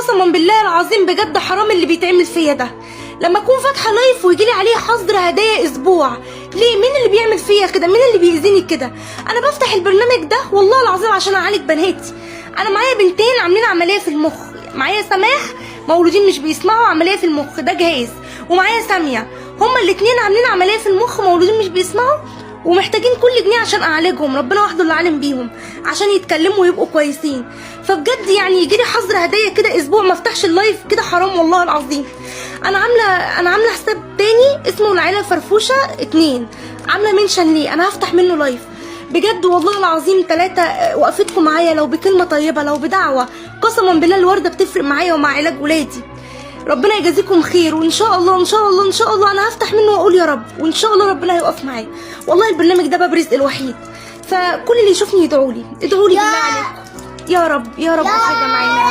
قسما بالله العظيم بجد حرام اللي بيتعمل فيا ده. لما اكون فاتحه لايف ويجيلي عليه حظر هدايا اسبوع، ليه؟ مين اللي بيعمل فيا كده؟ مين اللي بيأذيني كده؟ انا بفتح البرنامج ده والله العظيم عشان اعالج بناتي. انا معايا بنتين عاملين عمليه في المخ، معايا سماح مولودين مش بيسمعوا، عمليه في المخ ده جهاز، ومعايا ساميه هما الاتنين عاملين عمليه في المخ مولودين مش بيسمعوا، ومحتاجين كل جنيه عشان اعالجهم، ربنا وحده اللي عالم بيهم، عشان يتكلموا ويبقوا كويسين. فبجد يعني يجيلي حظر هدايا كده اسبوع ما افتحش اللايف كده، حرام والله العظيم. انا عامله حساب تاني اسمه العيله فرفوشه 2، عامله منشن ليه، انا هفتح منه لايف بجد والله العظيم. 3 وقفتكم معايا لو بكلمه طيبه لو بدعوه، قسما بالله الورده بتفرق معايا ومع علاج ولادي. ربنا يجازيكم خير، وان شاء الله ان شاء الله ان شاء الله انا هفتح منه واقول يا رب، وان شاء الله ربنا هيقف معايا. والله البرنامج ده باب رزق الوحيد، فكل اللي يشوفني يدعوا لي بالله عليكم. يا رب يا رب حاجه معانا.